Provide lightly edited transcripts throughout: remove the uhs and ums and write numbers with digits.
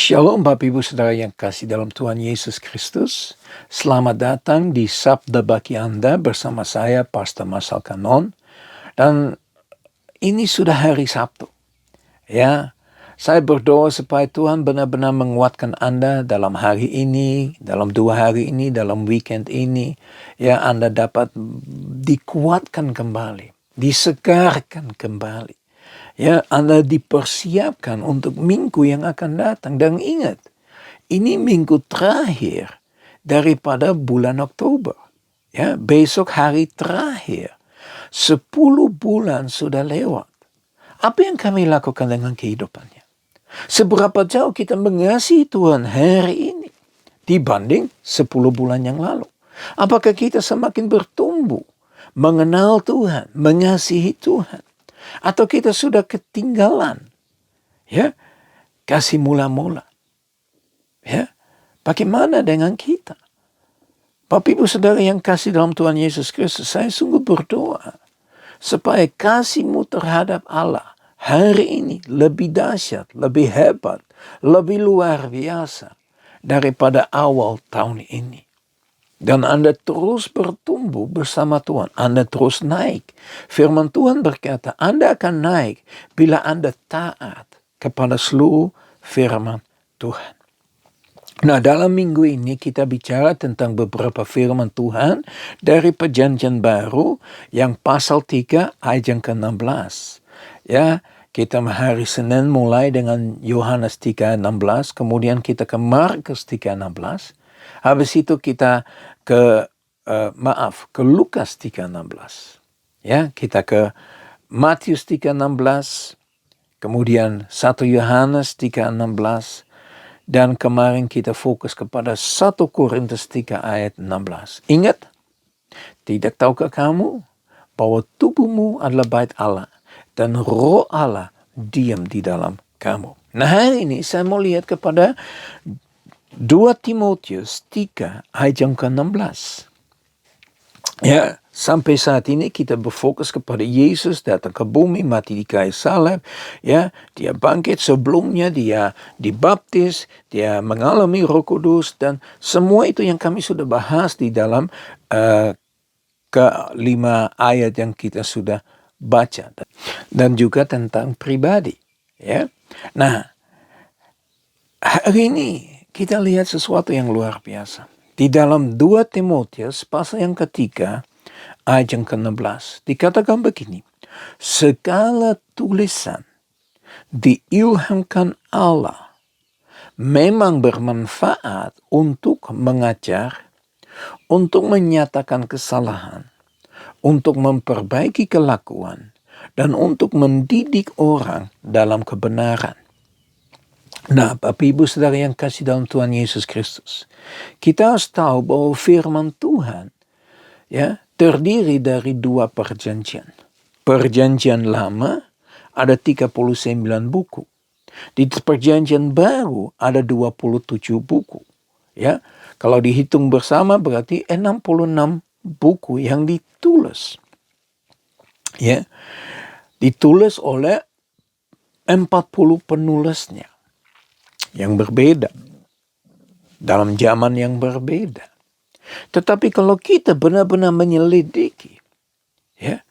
Shalom Bapak Ibu Saudara yang kasih dalam Tuhan Yesus Kristus. Selamat datang di Sabda Bagi Anda bersama saya Pastor Marcel Kanon. Dan ini sudah hari Sabtu. Ya, saya berdoa supaya Tuhan benar-benar menguatkan Anda dalam hari ini, dalam 2 hari ini, dalam weekend ini. Ya, Anda dapat dikuatkan kembali, disegarkan kembali. Ya, Anda dipersiapkan untuk minggu yang akan datang. Dan ingat, ini minggu terakhir daripada bulan Oktober. Ya, besok hari terakhir. 10 bulan sudah lewat. Apa yang kami lakukan dengan kehidupannya? Seberapa jauh kita mengasihi Tuhan hari ini dibanding 10 bulan yang lalu? Apakah kita semakin bertumbuh, mengenal Tuhan, mengasihi Tuhan? Atau kita sudah ketinggalan, ya, kasih mula-mula, ya, bagaimana dengan kita? Bapak Ibu Saudara yang kasih dalam Tuhan Yesus Kristus, saya sungguh berdoa supaya kasih-Mu terhadap Allah hari ini lebih dahsyat, lebih hebat, lebih luar biasa daripada awal tahun ini. Dan Anda terus bertumbuh bersama Tuhan. Anda terus naik. Firman Tuhan berkata, Anda akan naik bila Anda taat kepada seluruh firman Tuhan. Nah, dalam minggu ini kita bicara tentang beberapa firman Tuhan dari Perjanjian Baru yang pasal 3 ayat yang ke-16. Ya, kita hari Senin mulai dengan Yohanes 3:16, kemudian kita ke Markus 3:16. Habis itu kita ke Lukas 3:16. Ya, kita ke Matius 3:16, kemudian 1 Yohanes 3:16, dan kemarin kita fokus kepada 1 Korintus 3 ayat 16. Ingat, tidak tahukah kamu bahwa tubuhmu adalah bait Allah dan roh Allah diam di dalam kamu. Nah, hari ini saya mau lihat kepada 2 Timotius 3 ayat yang ke-16. Ya, sampai saat ini kita berfokus kepada Yesus datang ke bumi, mati di kayu salib. Ya, dia bangkit, sebelumnya dia dibaptis, dia mengalami Roh Kudus, dan semua itu yang kami sudah bahas di dalam ke-5 ayat yang kita sudah baca, dan juga tentang pribadi. Ya, nah hari ini kita lihat sesuatu yang luar biasa. Di dalam 2 Timotius pasal yang ketiga ayat yang ke-16 dikatakan begini. Segala tulisan diilhamkan Allah memang bermanfaat untuk mengajar, untuk menyatakan kesalahan, untuk memperbaiki kelakuan, dan untuk mendidik orang dalam kebenaran. Nah, Bapak Ibu Saudara yang kasih dalam Tuhan Yesus Kristus, kita harus tahu bahwa firman Tuhan, ya, terdiri dari 2 perjanjian. Perjanjian lama ada 39 buku. Di perjanjian baru ada 27 buku. Ya, kalau dihitung bersama berarti 66 buku yang ditulis. Ya, ditulis oleh 40 penulisnya yang berbeda, dalam zaman yang berbeda. Tetapi kalau kita benar-benar menyelidiki, ya,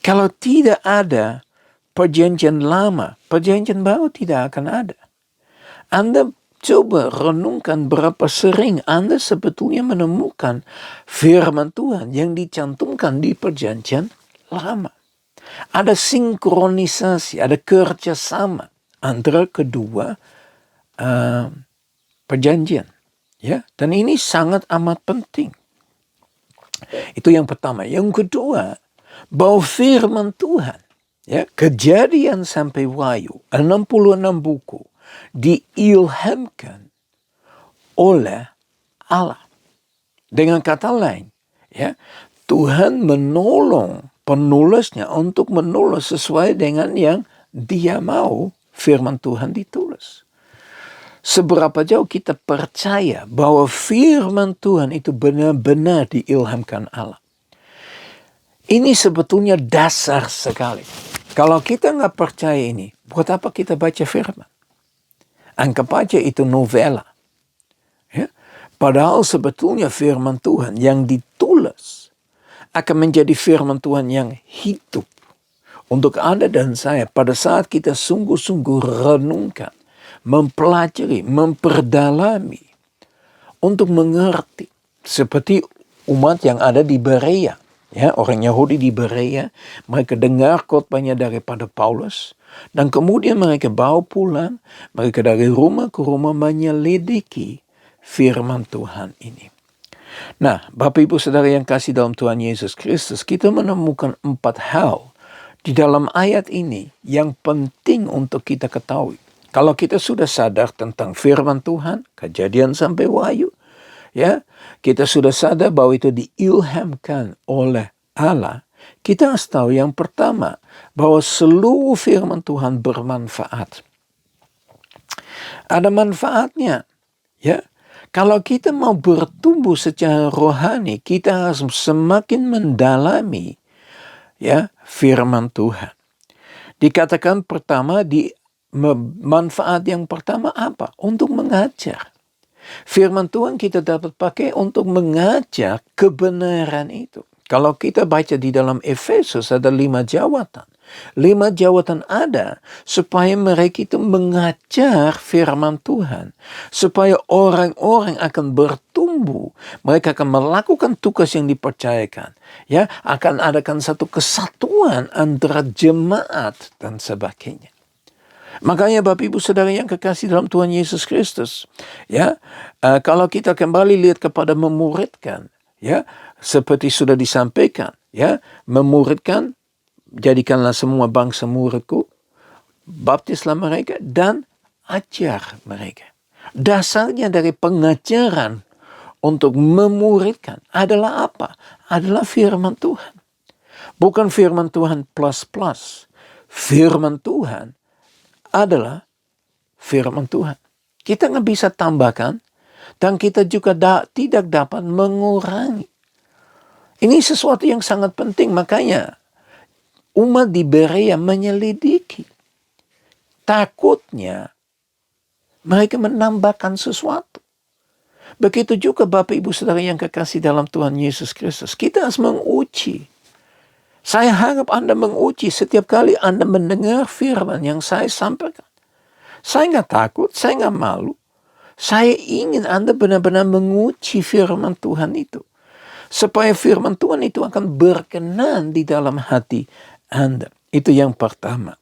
kalau tidak ada perjanjian lama, perjanjian baru tidak akan ada. Anda coba renungkan berapa sering Anda sebetulnya menemukan firman Tuhan yang dicantumkan di perjanjian lama. Ada sinkronisasi, ada kerjasama antara kedua perjanjian, ya, dan ini sangat amat penting. Itu yang pertama. Yang kedua, bahwa firman Tuhan, ya, Kejadian sampai Wahyu 66 buku diilhamkan oleh Allah. Dengan kata lain, ya, Tuhan menolong penulisnya untuk menulis sesuai dengan yang Dia mau firman Tuhan ditulis. Seberapa jauh kita percaya bahwa firman Tuhan itu benar-benar diilhamkan Allah. Ini sebetulnya dasar sekali. Kalau kita nggak percaya ini, buat apa kita baca firman? Anggap aja itu novela. Ya. Padahal sebetulnya firman Tuhan yang ditulis akan menjadi firman Tuhan yang hidup untuk Anda dan saya pada saat kita sungguh-sungguh renungkan, mempelajari, memperdalami, untuk mengerti. Seperti umat yang ada di Berea. Ya, orang Yahudi di Berea, mereka dengar khotbahnya daripada Paulus, dan kemudian mereka bawa pulang, mereka dari rumah ke rumah menyelidiki firman Tuhan ini. Nah, Bapak Ibu Saudara yang kasih dalam Tuhan Yesus Kristus, kita menemukan 4 hal di dalam ayat ini yang penting untuk kita ketahui. Kalau kita sudah sadar tentang firman Tuhan, Kejadian sampai Wahyu, ya, kita sudah sadar bahwa itu diilhamkan oleh Allah. Kita harus tahu yang pertama, bahwa seluruh firman Tuhan bermanfaat. Ada manfaatnya, ya. Kalau kita mau bertumbuh secara rohani, kita harus semakin mendalami, ya, firman Tuhan. Dikatakan pertama, manfaat yang pertama apa? Untuk mengajar. Firman Tuhan kita dapat pakai untuk mengajar kebenaran itu. Kalau kita baca di dalam Efesus ada 5 jawatan. 5 jawatan ada supaya mereka itu mengajar firman Tuhan. Supaya orang-orang akan bertumbuh. Mereka akan melakukan tugas yang dipercayakan. Ya, akan adakan satu kesatuan antara jemaat dan sebagainya. Makanya Bapak Ibu Saudara yang kekasih dalam Tuhan Yesus Kristus, ya, kalau kita kembali lihat kepada memuridkan, ya, seperti sudah disampaikan, ya, memuridkan, jadikanlah semua bangsa muridku, baptislah mereka dan ajar mereka. Dasarnya dari pengajaran untuk memuridkan adalah apa? Adalah firman Tuhan. Bukan firman Tuhan plus-plus. Firman Tuhan adalah firman Tuhan. Kita nggak bisa tambahkan dan kita juga tidak dapat mengurangi. Ini sesuatu yang sangat penting, makanya umat di Berea menyelidiki. Takutnya mereka menambahkan sesuatu. Begitu juga Bapak Ibu Saudara yang kekasih dalam Tuhan Yesus Kristus. Kita harus menguji. Saya harap Anda menguji setiap kali Anda mendengar firman yang saya sampaikan. Saya nggak takut, saya nggak malu. Saya ingin Anda benar-benar menguji firman Tuhan itu. Supaya firman Tuhan itu akan berkenan di dalam hati Anda. Itu yang pertama.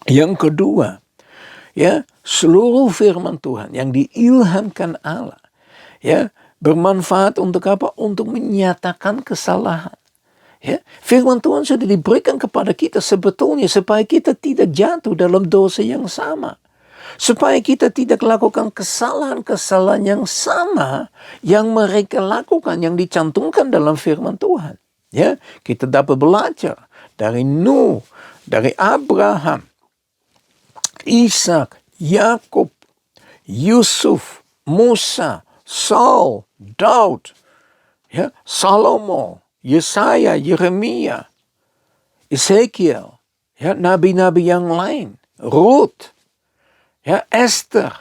Yang kedua, ya, seluruh firman Tuhan yang diilhamkan Allah, ya, bermanfaat untuk apa? Untuk menyatakan kesalahan. Ya, firman Tuhan sudah diberikan kepada kita sebetulnya supaya kita tidak jatuh dalam dosa yang sama. Supaya kita tidak lakukan kesalahan-kesalahan yang sama yang mereka lakukan, yang dicantumkan dalam firman Tuhan. Ya, kita dapat belajar dari Nuh, dari Abraham, Ishak, Yakub, Yusuf, Musa, Saul, Daud, ya, Salomo, Yesaya, Yeremia, Ezekiel, ya, nabi-nabi yang lain, Ruth, ya, Esther.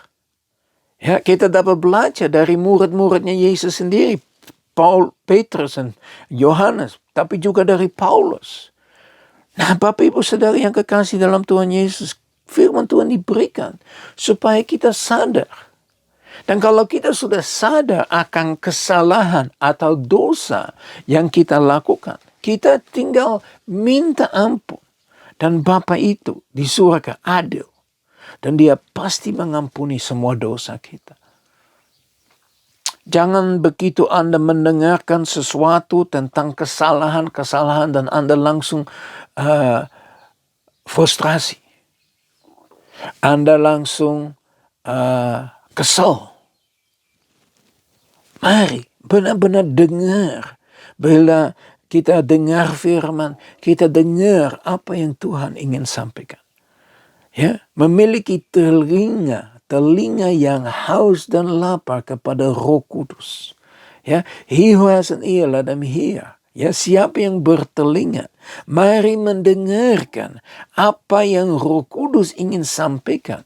Ya, kita dapat belajar dari murid-muridnya Yesus sendiri, Petrus dan Yohanes, tapi juga dari Paulus. Nah, Bapak Ibu Saudara yang kekasih dalam Tuhan Yesus, firman Tuhan diberikan supaya kita sadar. Dan kalau kita sudah sadar akan kesalahan atau dosa yang kita lakukan, kita tinggal minta ampun. Dan Bapa itu di surga adil. Dan dia pasti mengampuni semua dosa kita. Jangan begitu Anda mendengarkan sesuatu tentang kesalahan-kesalahan dan Anda langsung frustrasi. Anda langsung kesal. Mari benar-benar dengar. Bila kita dengar firman, kita dengar apa yang Tuhan ingin sampaikan. Ya, memiliki telinga yang haus dan lapar kepada Roh Kudus. Ya, he who has an ear, let him hear. Ya, siapa yang bertelinga, mari mendengarkan apa yang Roh Kudus ingin sampaikan.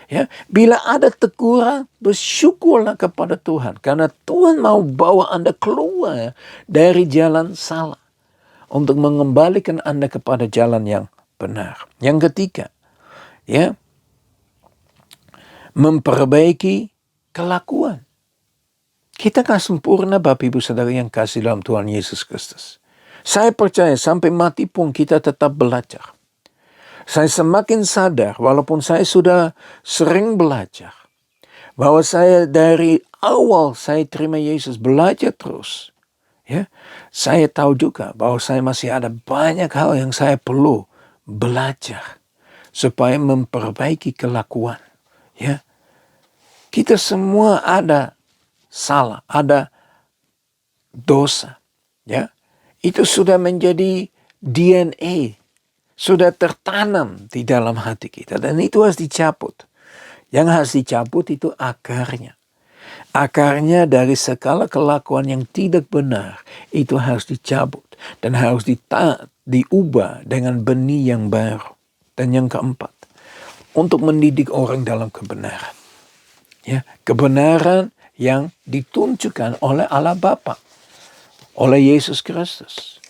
Ya, bila ada teguran, bersyukurlah kepada Tuhan. Karena Tuhan mau bawa Anda keluar dari jalan salah. Untuk mengembalikan Anda kepada jalan yang benar. Yang ketiga, ya, memperbaiki kelakuan. Kita kan sempurna, Bapak Ibu Saudara yang kasih dalam Tuhan Yesus Kristus. Saya percaya sampai mati pun kita tetap belajar. Saya semakin sadar, walaupun saya sudah sering belajar, bahwa saya dari awal saya terima Yesus belajar terus. Ya, saya tahu juga bahwa saya masih ada banyak hal yang saya perlu belajar supaya memperbaiki kelakuan. Ya, kita semua ada salah, ada dosa. Ya, itu sudah menjadi DNA. Sudah tertanam di dalam hati kita. Dan itu harus dicabut. Yang harus dicabut itu akarnya. Akarnya dari segala kelakuan yang tidak benar. Itu harus dicabut. Dan harus diubah dengan benih yang baru. Dan yang keempat. Untuk mendidik orang dalam kebenaran. Ya, kebenaran yang ditunjukkan oleh Allah Bapa. Oleh Yesus Kristus.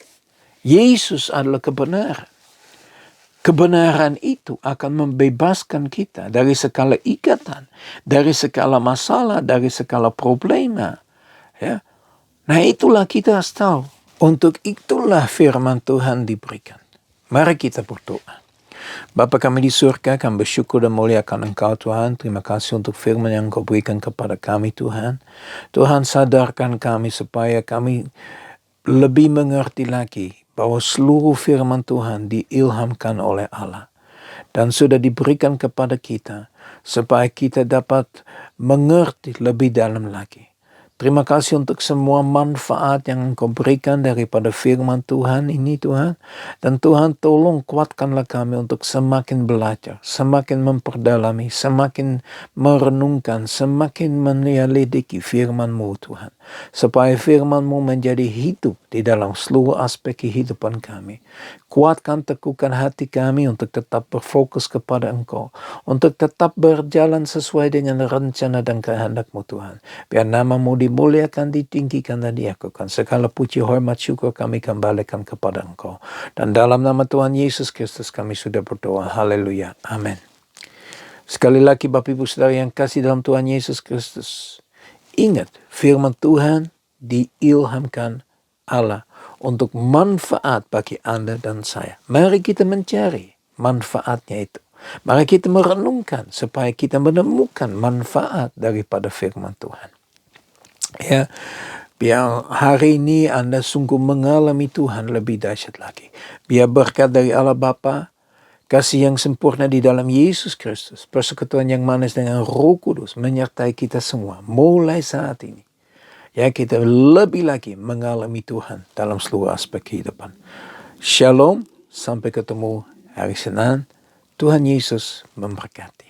Yesus adalah kebenaran. Kebenaran itu akan membebaskan kita dari segala ikatan, dari segala masalah, dari segala problema. Ya. Nah itulah kita harus tahu. Untuk itulah firman Tuhan diberikan. Mari kita berdoa. Bapa kami di surga, kami bersyukur dan muliakan Engkau Tuhan. Terima kasih untuk firman yang Engkau berikan kepada kami Tuhan. Tuhan sadarkan kami supaya kami lebih mengerti lagi bahwa seluruh firman Tuhan diilhamkan oleh Allah dan sudah diberikan kepada kita supaya kita dapat mengerti lebih dalam lagi. Terima kasih untuk semua manfaat yang Engkau berikan daripada firman Tuhan ini Tuhan. Dan Tuhan tolong kuatkanlah kami untuk semakin belajar, semakin memperdalami, semakin merenungkan, semakin menyelidiki firman-Mu Tuhan. Supaya firman-Mu menjadi hidup di dalam seluruh aspek kehidupan kami. Kuatkan, teguhkan hati kami untuk tetap berfokus kepada Engkau. Untuk tetap berjalan sesuai dengan rencana dan kehendak-Mu Tuhan. Biar nama-Mu dimuliakan, ditinggikan dan diakukan. Segala puji, hormat, syukur kami kembalikan kepada Engkau. Dan dalam nama Tuhan Yesus Kristus kami sudah berdoa. Haleluya. Amin. Sekali lagi Bapak Ibu Saudara yang kasih dalam Tuhan Yesus Kristus. Ingat, firman Tuhan diilhamkan Allah untuk manfaat bagi Anda dan saya. Mari kita mencari manfaatnya itu. Mari kita merenungkan supaya kita menemukan manfaat daripada firman Tuhan. Ya, biar hari ini Anda sungguh mengalami Tuhan lebih dahsyat lagi. Biar berkat dari Allah Bapa, kasih yang sempurna di dalam Yesus Kristus, persekutuan yang manis dengan Roh Kudus menyertai kita semua mulai saat ini. Ya, kita lebih lagi mengalami Tuhan dalam seluruh aspek kehidupan. Shalom, sampai ketemu hari Senin. Tuhan Yesus memberkati.